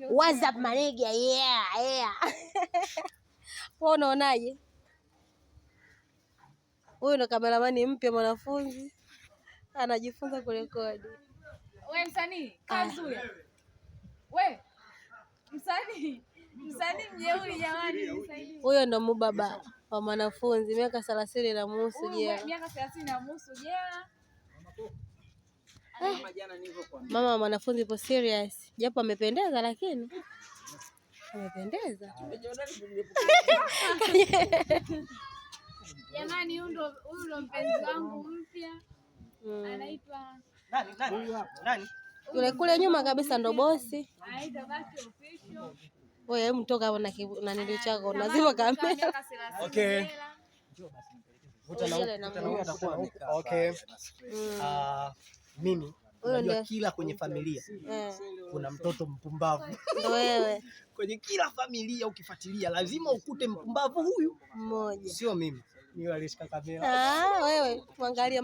What's up manega? Yeah. Wewe unaonaje? Huyu ndo kameramani mpya mwanafunzi. Anajifunza kurekodi. Wewe msanii, kazi huyo. Wewe msanii mjeuri jamani. Huyo ndo mubaba wa mwanafunzi miaka 30 jela. Miaka 30 jela. Mama wa mwanafunzi ipo serious. Japo amependeza lakini amependeza. Jamani huyu ndo mpenzi wangu mpya. Anaitwa nani? Yule kule nyuma kabisa ndo bosi. Anaitwa Baki Official. Wewe hebu mtoka hapo na nini chako unazima kamera. Okay. Okay. Mimi unajua kila kwenye familia kuna mtoto mpumbavu. Ndio wewe. Kwenye kila familia ukifuatilia lazima ukute mpumbavu huyu mmoja. Sio mimi. Ni alishika kamera. Wewe muangalie